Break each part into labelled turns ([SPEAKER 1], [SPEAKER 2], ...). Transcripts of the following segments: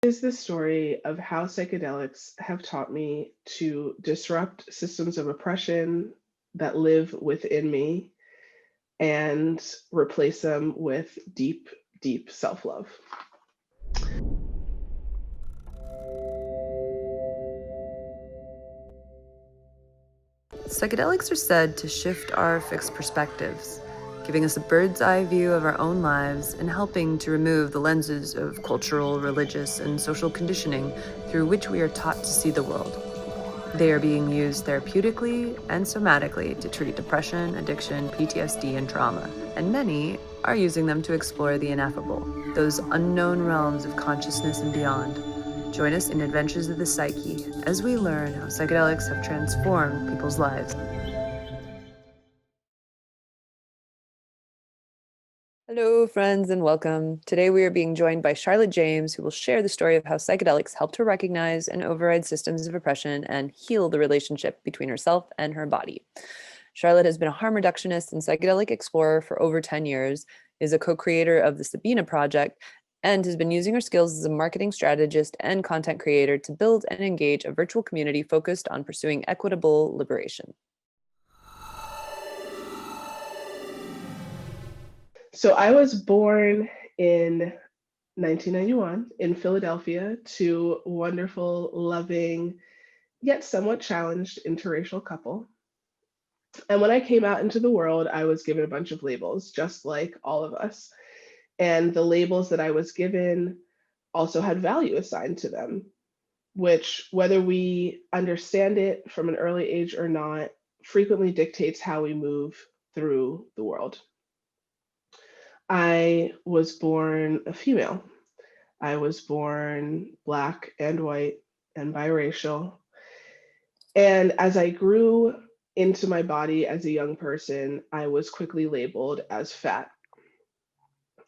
[SPEAKER 1] Is the story of how psychedelics have taught me to disrupt systems of oppression that live within me and replace them with deep, deep self love.
[SPEAKER 2] Psychedelics are said to shift our fixed perspectives, giving us a bird's eye view of our own lives and helping to remove the lenses of cultural, religious, and social conditioning through which we are taught to see the world. They are being used therapeutically and somatically to treat depression, addiction, PTSD, and trauma, and many are using them to explore the ineffable, those unknown realms of consciousness and beyond. Join us in Adventures of the Psyche as we learn how psychedelics have transformed people's lives. Hello, friends, and welcome. Today we are being joined by Charlotte James, who will share the story of how psychedelics helped her recognize and override systems of oppression and heal the relationship between herself and her body. Charlotte has been a harm reductionist and psychedelic explorer for over 10 years, is a co-creator of the Sabina Project, and has been using her skills as a marketing strategist and content creator to build and engage a virtual community focused on pursuing equitable liberation.
[SPEAKER 1] So I was born in 1991 in Philadelphia to a wonderful, loving, yet somewhat challenged interracial couple. And when I came out into the world, I was given a bunch of labels, just like all of us. And the labels that I was given also had value assigned to them, which, whether we understand it from an early age or not, frequently dictates how we move through the world. I was born a female. I was born Black and white and biracial. And as I grew into my body as a young person, I was quickly labeled as fat.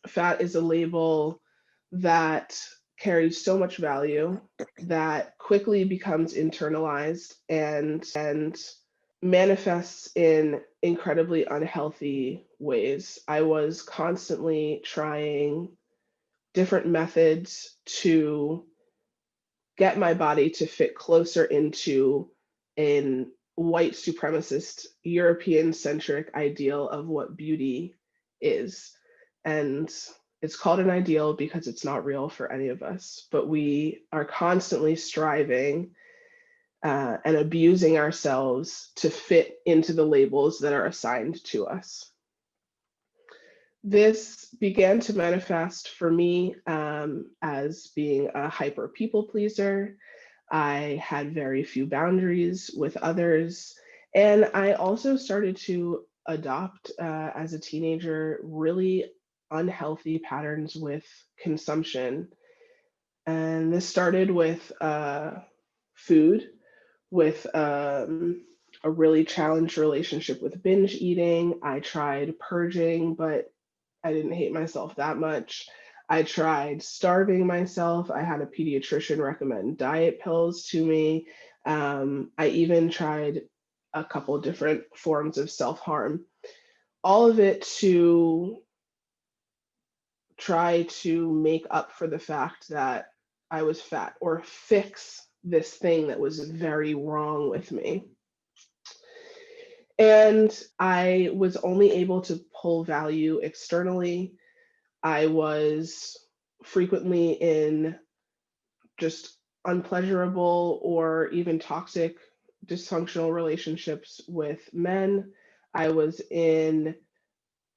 [SPEAKER 1] Fat is a label that carries so much value that quickly becomes internalized and manifests in incredibly unhealthy ways. I was constantly trying different methods to get my body to fit closer into a white supremacist European centric ideal of what beauty is. And it's called an ideal because it's not real for any of us, but we are constantly striving and abusing ourselves to fit into the labels that are assigned to us. This began to manifest for me as being a hyper people pleaser. I had very few boundaries with others. And I also started to adopt, as a teenager, really unhealthy patterns with consumption. And this started with food, with a really challenged relationship with binge eating. I tried purging, but I didn't hate myself that much. I tried starving myself. I had a pediatrician recommend diet pills to me. I even tried a couple different forms of self harm. All of it to try to make up for the fact that I was fat or fix this thing that was very wrong with me. And I was only able to pull value externally. I was frequently in just unpleasurable or even toxic, dysfunctional relationships with men. I was in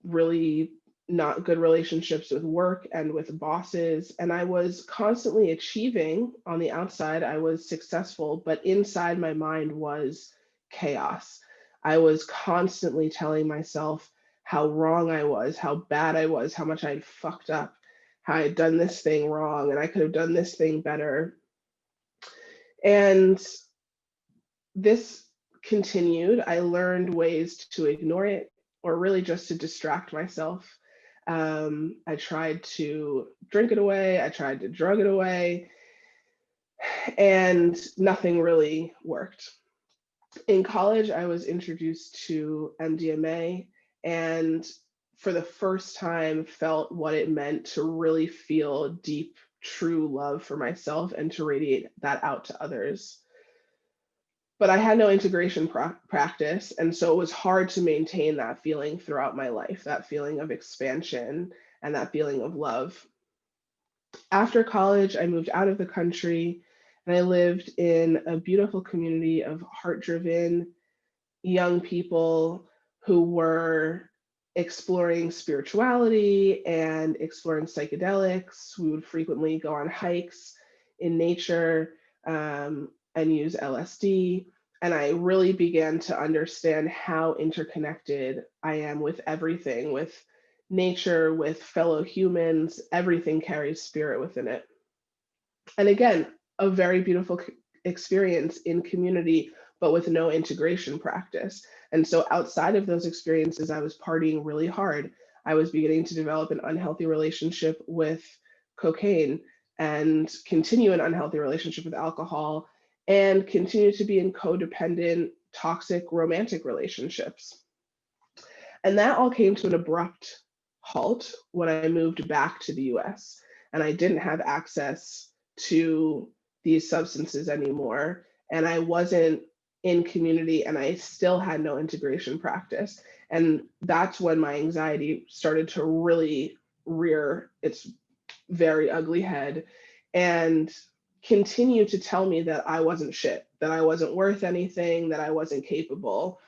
[SPEAKER 1] really not good relationships with work and with bosses. And I was constantly achieving on the outside. I was successful, but inside my mind was chaos. I was constantly telling myself how wrong I was, how bad I was, how much I'd fucked up, how I'd done this thing wrong, and I could have done this thing better. And this continued. I learned ways to ignore it or really just to distract myself. I tried to drink it away, I tried to drug it away, and nothing really worked. In college, I was introduced to Mdma and for the first time felt what it meant to really feel deep true love for myself and to radiate that out to others. But I had no integration practice. And so it was hard to maintain that feeling throughout my life, that feeling of expansion and that feeling of love. After college, I moved out of the country and I lived in a beautiful community of heart driven young people who were exploring spirituality and exploring psychedelics. We would frequently go on hikes in nature and use LSD. And I really began to understand how interconnected I am with everything, with nature, with fellow humans. Everything carries spirit within it. And again, a very beautiful experience in community, but with no integration practice. And so outside of those experiences, I was partying really hard. I was beginning to develop an unhealthy relationship with cocaine and continue an unhealthy relationship with alcohol and continue to be in codependent, toxic romantic relationships. And that all came to an abrupt halt when I moved back to the US and I didn't have access to these substances anymore. And I wasn't in community and I still had no integration practice. And that's when my anxiety started to really rear its very ugly head and continue to tell me that I wasn't shit, that I wasn't worth anything, that I wasn't capable.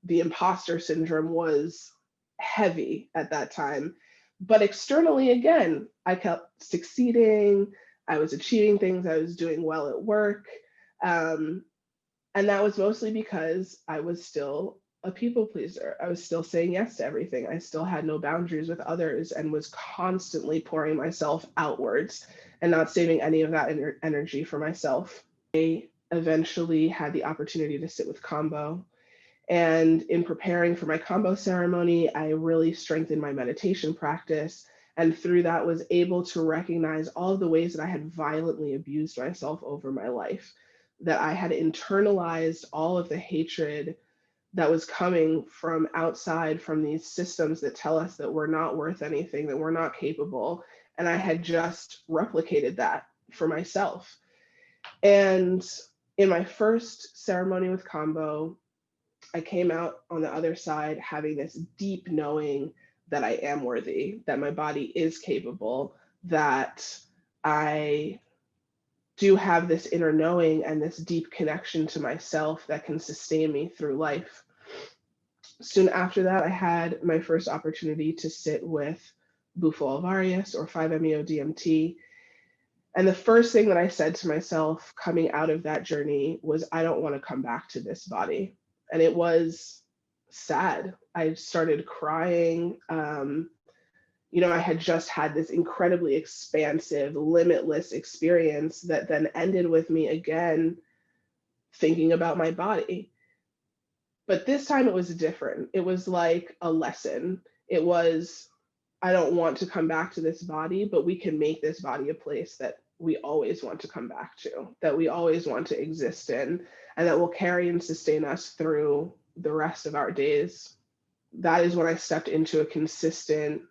[SPEAKER 1] The imposter syndrome was heavy at that time. But externally, again, I kept succeeding. I was achieving things. I was doing well at work. And that was mostly because I was still a people pleaser. I was still saying yes to everything. I still had no boundaries with others and was constantly pouring myself outwards and not saving any of that energy for myself. I eventually had the opportunity to sit with kambo. And in preparing for my kambo ceremony, I really strengthened my meditation practice. And through that was able to recognize all of the ways that I had violently abused myself over my life, that I had internalized all of the hatred that was coming from outside, from these systems that tell us that we're not worth anything, that we're not capable. And I had just replicated that for myself. And in my first ceremony with kambo, I came out on the other side having this deep knowing that I am worthy, that my body is capable, that I do have this inner knowing and this deep connection to myself that can sustain me through life. Soon after that, I had my first opportunity to sit with Bufo alvarius or 5-MeO-DMT. And the first thing that I said to myself coming out of that journey was, I don't want to come back to this body. And it was sad. I started crying. I had just had this incredibly expansive, limitless experience that then ended with me again thinking about my body. But this time it was different. It was like a lesson. It was, I don't want to come back to this body, but we can make this body a place that we always want to come back to, that we always want to exist in, and that will carry and sustain us through the rest of our days. That is when I stepped into a consistent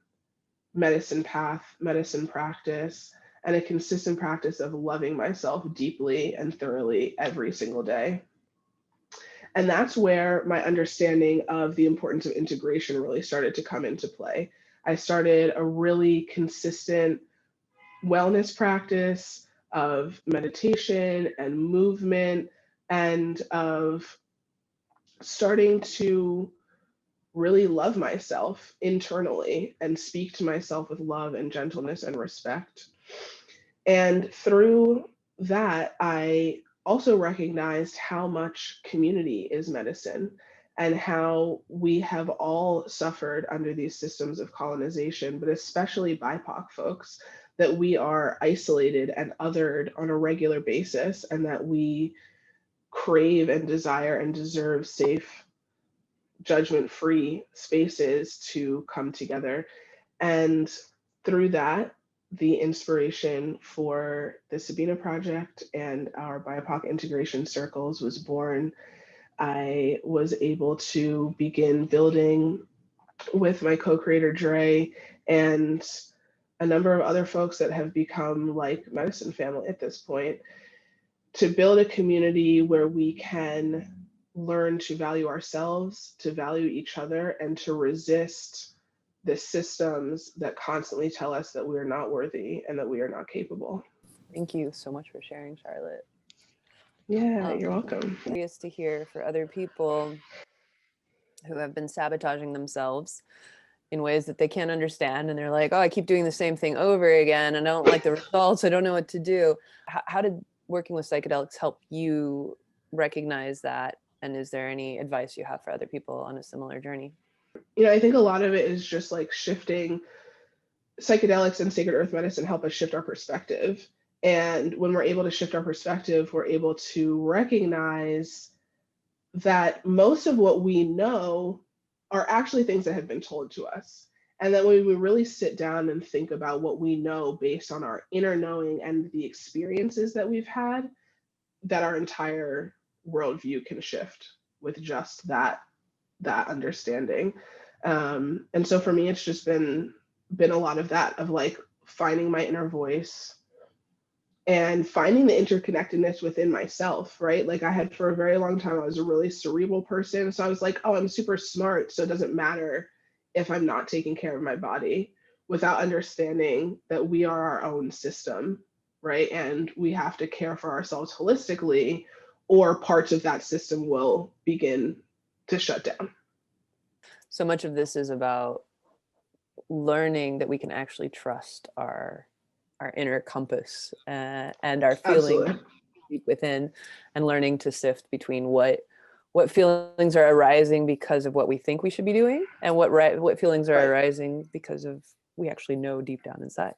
[SPEAKER 1] medicine path, medicine practice, and a consistent practice of loving myself deeply and thoroughly every single day. And that's where my understanding of the importance of integration really started to come into play. I started a really consistent wellness practice of meditation and movement and of starting to really love myself internally and speak to myself with love and gentleness and respect. And through that, I also recognized how much community is medicine and how we have all suffered under these systems of colonization, but especially BIPOC folks, that we are isolated and othered on a regular basis, and that we crave and desire and deserve safe, judgment-free spaces to come together. And through that, the inspiration for the Sabina Project and our BIPOC integration circles was born. I was able to begin building with my co-creator Dre and a number of other folks that have become like medicine family at this point, to build a community where we can learn to value ourselves, to value each other, and to resist the systems that constantly tell us that we are not worthy and that we are not capable.
[SPEAKER 2] Thank you so much for sharing, Charlotte.
[SPEAKER 1] Yeah, you're welcome.
[SPEAKER 2] Curious to hear for other people who have been sabotaging themselves in ways that they can't understand, and they're like, oh, I keep doing the same thing over again and I don't like the results, I don't know what to do. How did working with psychedelics help you recognize that, and is there any advice you have for other people on a similar journey?
[SPEAKER 1] You know, I think a lot of it is just like shifting. Psychedelics and sacred earth medicine help us shift our perspective, and when we're able to shift our perspective, we're able to recognize that most of what we know are actually things that have been told to us. And that when we really sit down and think about what we know based on our inner knowing and the experiences that we've had, that our entire worldview can shift with just that understanding. And so for me, it's just been a lot of that, of like finding my inner voice and finding the interconnectedness within myself, right? Like I had for a very long time, I was a really cerebral person. So I was like, oh, I'm super smart, so it doesn't matter if I'm not taking care of my body, without understanding that we are our own system, right? And we have to care for ourselves holistically, or parts of that system will begin to shut down.
[SPEAKER 2] So much of this is about learning that we can actually trust our inner compass, and our feelings deep within, and learning to sift between what feelings are arising because of what we think we should be doing, and what feelings are arising because of we actually know deep down inside.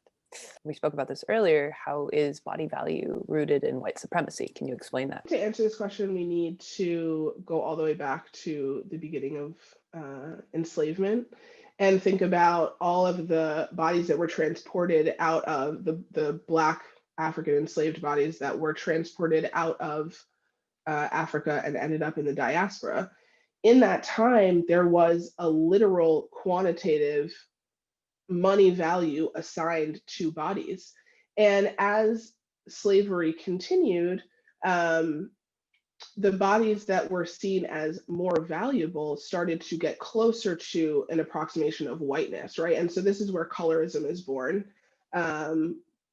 [SPEAKER 2] We spoke about this earlier. How is body value rooted in white supremacy? Can you explain that?
[SPEAKER 1] To answer this question, we need to go all the way back to the beginning of enslavement and think about all of the bodies that were transported out of the Black African enslaved bodies that were transported out of Africa and ended up in the diaspora. In that time, there was a literal quantitative money value assigned to bodies. And as slavery continued, the bodies that were seen as more valuable started to get closer to an approximation of whiteness, right? And so this is where colorism is born,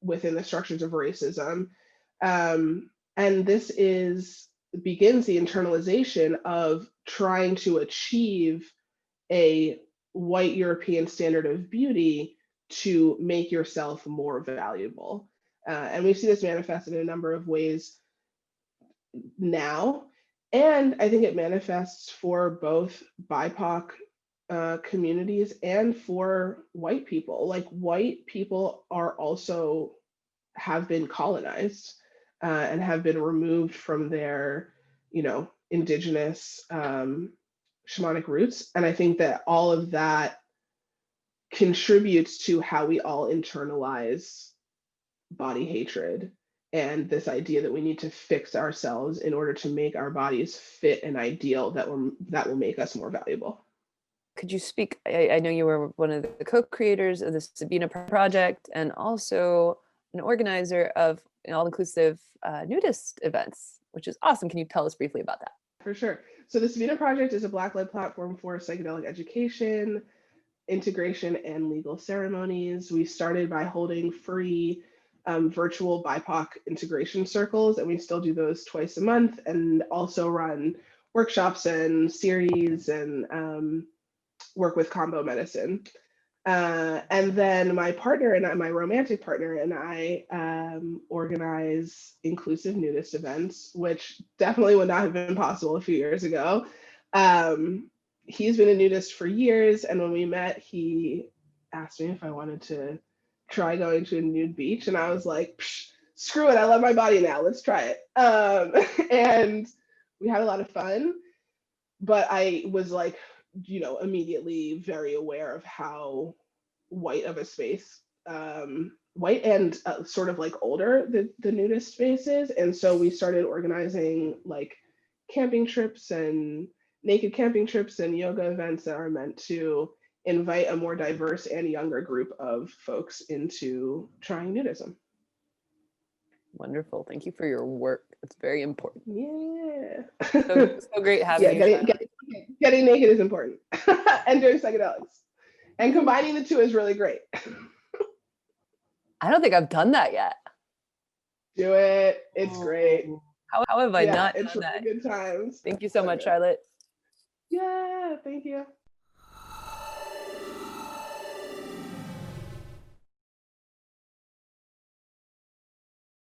[SPEAKER 1] within the structures of racism. And this begins the internalization of trying to achieve a white European standard of beauty to make yourself more valuable. And we see this manifested in a number of ways now. And I think it manifests for both BIPOC communities and for white people. Like white people are also have been colonized and have been removed from their, indigenous shamanic roots. And I think that all of that contributes to how we all internalize body hatred and this idea that we need to fix ourselves in order to make our bodies fit an ideal that will make us more valuable.
[SPEAKER 2] Could you speak? I know you were one of the co-creators of the Sabina Project and also an organizer of an all-inclusive nudist events, which is awesome. Can you tell us briefly about that?
[SPEAKER 1] For sure. So the Sabina Project is a Black-led platform for psychedelic education, integration, and legal ceremonies. We started by holding free virtual BIPOC integration circles, and we still do those twice a month, and also run workshops and series and work with kambo medicine. And then my partner and I, my romantic partner and I, organize inclusive nudist events, which definitely would not have been possible a few years ago. He's been a nudist for years, and when we met, he asked me if I wanted to try going to a nude beach, and I was like, screw it, I love my body now, let's try it. And we had a lot of fun, but I was like, immediately very aware of how white of a space, white and sort of like older the nudist space is. And so we started organizing like camping trips and naked camping trips and yoga events that are meant to invite a more diverse and younger group of folks into trying nudism.
[SPEAKER 2] Wonderful. Thank you for your work. It's very important.
[SPEAKER 1] Yeah.
[SPEAKER 2] So great having you.
[SPEAKER 1] Getting naked is important. And doing psychedelics. And combining the two is really great.
[SPEAKER 2] I don't think I've done that yet.
[SPEAKER 1] Do it. It's great.
[SPEAKER 2] How have I not
[SPEAKER 1] it's
[SPEAKER 2] done
[SPEAKER 1] really
[SPEAKER 2] that?
[SPEAKER 1] Good times.
[SPEAKER 2] Thank you so much, Charlotte.
[SPEAKER 1] Yeah, thank you.